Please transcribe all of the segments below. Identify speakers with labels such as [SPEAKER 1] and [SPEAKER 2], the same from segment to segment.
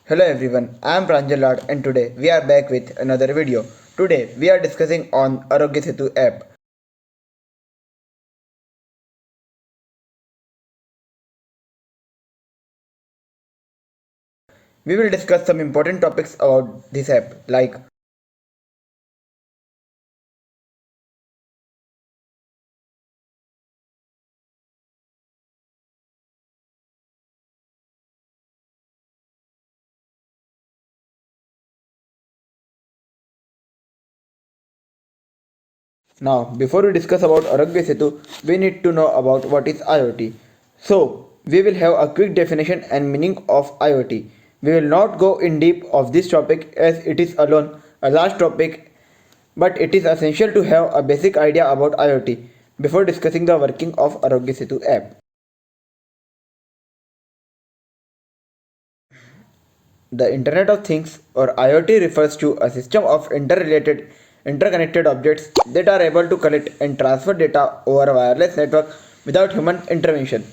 [SPEAKER 1] Hello everyone, I am Pranjal Lad and today we are back with another video. Today we are discussing on Arogya Setu app. We will discuss some important topics about this app like now before we discuss about Arogya Setu, we need to know about what is IoT. So we will have a quick definition and meaning of IoT. We will not go in deep of this topic as it is alone a large topic, but it is essential to have a basic idea about IoT before discussing the working of Arogya Setu app. The Internet of Things or IoT refers to a system of interconnected objects that are able to collect and transfer data over a wireless network without human intervention.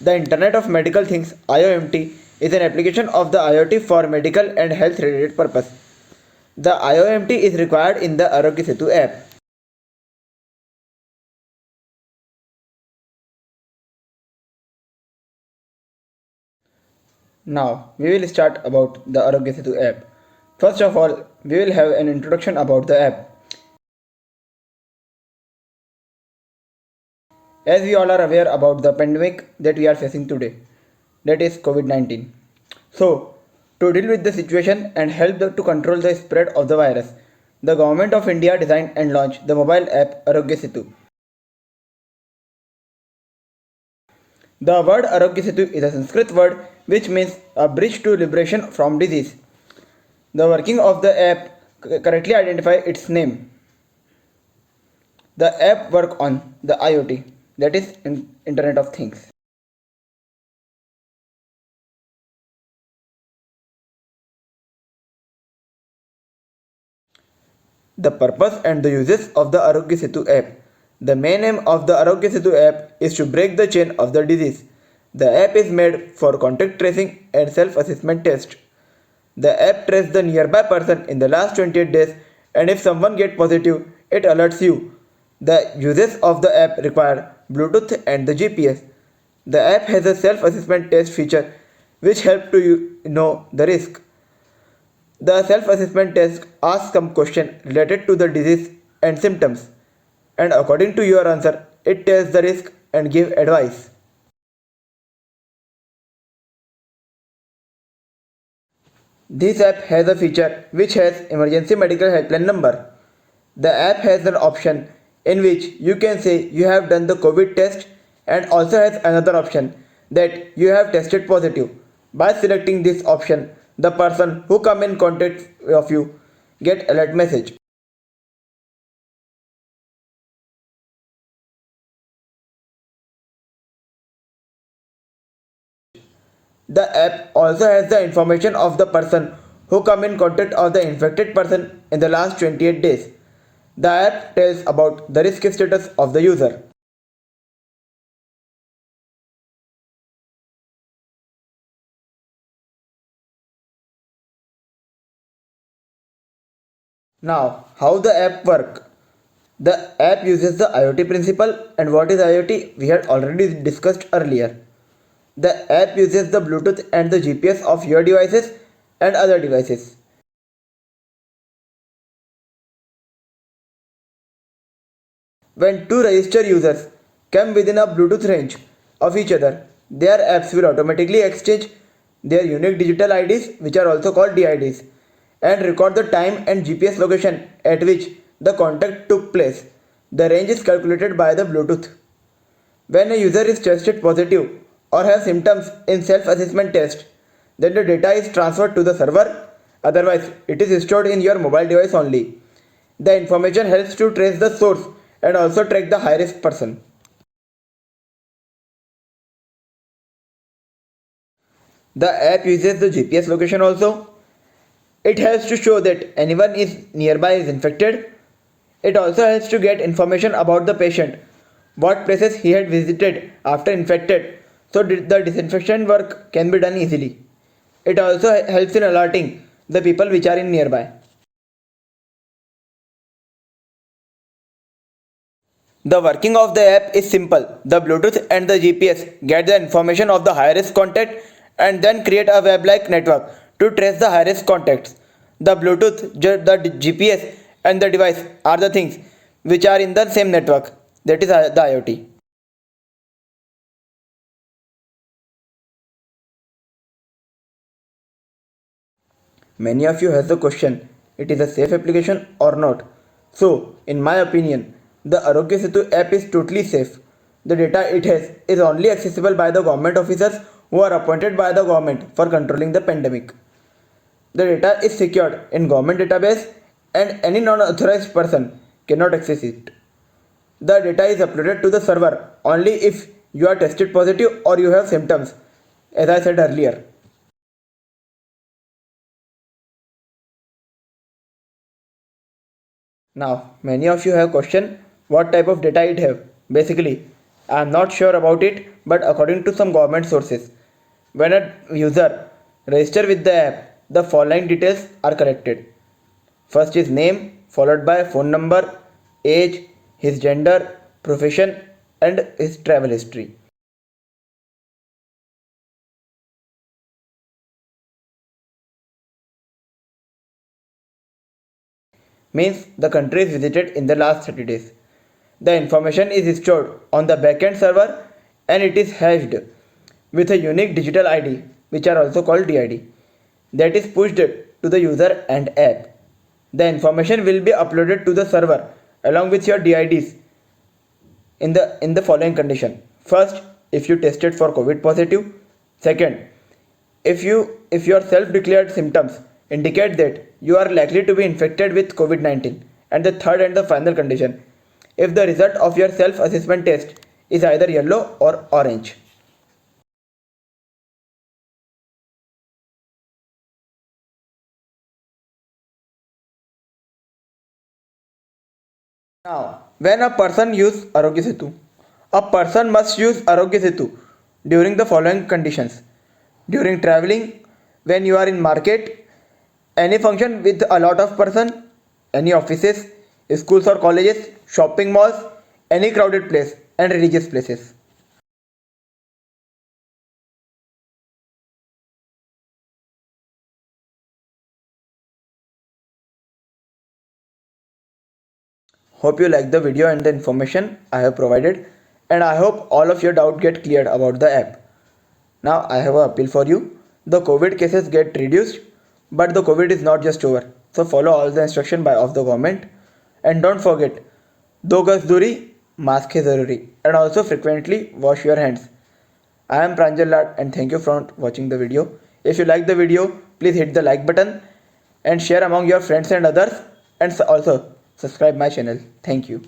[SPEAKER 1] The Internet of Medical Things IoMT is an application of the IoT for medical and health related purpose. The IoMT is required in the Arogya Setu app. Now we will start about the Arogya Setu app. First of all, we will have an introduction about the app. As we all are aware about the pandemic that we are facing today, that is COVID-19. So, to deal with the situation and help to control the spread of the virus, the government of India designed and launched the mobile app Arogya Setu. The word Arogya Setu is a Sanskrit word which means a bridge to liberation from disease. The working of the app correctly identify its name. The app work on the IoT, that is Internet of Things. The purpose and the uses of the Arogya Setu app. The main aim of the Arogya Setu app is to break the chain of the disease. The app is made for contact tracing and self-assessment test. The app traces the nearby person in the last 28 days and if someone gets positive, it alerts you. The uses of the app require Bluetooth and the GPS. The app has a self-assessment test feature which helps to know the risk. The self-assessment test asks some question related to the disease and symptoms, and according to your answer, it tells the risk and give advice. This app has a feature which has emergency medical helpline number. The app has an option in which you can say you have done the COVID test and also has another option that you have tested positive. By selecting this option, the person who come in contact of you get alert message. The app also has the information of the person who come in contact of the infected person in the last 28 days. The app tells about the risk status of the user. Now, how the app work? The app uses the IoT principle, and what is IoT we had already discussed earlier. The app uses the Bluetooth and the GPS of your devices and other devices. When two registered users come within a Bluetooth range of each other, their apps will automatically exchange their unique digital IDs, which are also called DIDs, and record the time and GPS location at which the contact took place. The range is calculated by the Bluetooth. When a user is tested positive or has symptoms in self-assessment test, then the data is transferred to the server, otherwise it is stored in your mobile device only. The information helps to trace the source and also track the high risk person. The app uses the GPS location also. It helps to show that anyone is nearby is infected. It also helps to get information about the patient, what places he had visited after infected, so the disinfection work can be done easily. It also helps in alerting the people which are in nearby. The working of the app is simple. The Bluetooth and the GPS get the information of the high risk contact and then create a web like network to trace the high risk contacts. The Bluetooth, the GPS, and the device are the things which are in the same network, that is the IoT. Many of you has the question, it is a safe application or not. So, in my opinion, the Arogya Setu app is totally safe. The data it has is only accessible by the government officers who are appointed by the government for controlling the pandemic. The data is secured in government database and any non-authorized person cannot access it. The data is uploaded to the server only if you are tested positive or you have symptoms, as I said earlier. Now, many of you have questioned what type of data it have. Basically, I am not sure about it, but according to some government sources, when a user register with the app, the following details are collected. First is name, followed by phone number, age, his gender, profession, and his travel history. Means the country is visited in the last 30 days. The information is stored on the backend server and it is hashed with a unique digital ID, which are also called DID, that is pushed to the user and app. The information will be uploaded to the server along with your DIDs in the following condition. First, if you tested for COVID positive. Second, if your self declared symptoms indicate that you are likely to be infected with COVID-19. And the third and the final condition, if the result of your self assessment test is either yellow or orange. Now, when a person use Arogya Setu, a person must use Arogya Setu during the following conditions: during traveling, when you are in market, any function with a lot of person, any offices, schools or colleges, shopping malls, any crowded place, and religious places. Hope you like the video and the information I have provided, and I hope all of your doubt get cleared about the app. Now I have a appeal for you. The COVID cases get reduced, but the COVID is not just over. So follow all the instruction by of the government, and don't forget, दो गज दूरी, mask है ज़रूरी, and also frequently wash your hands. I am Pranjal Lad and thank you for watching the video. If you like the video, please hit the like button and share among your friends and others, and also subscribe my channel. Thank you.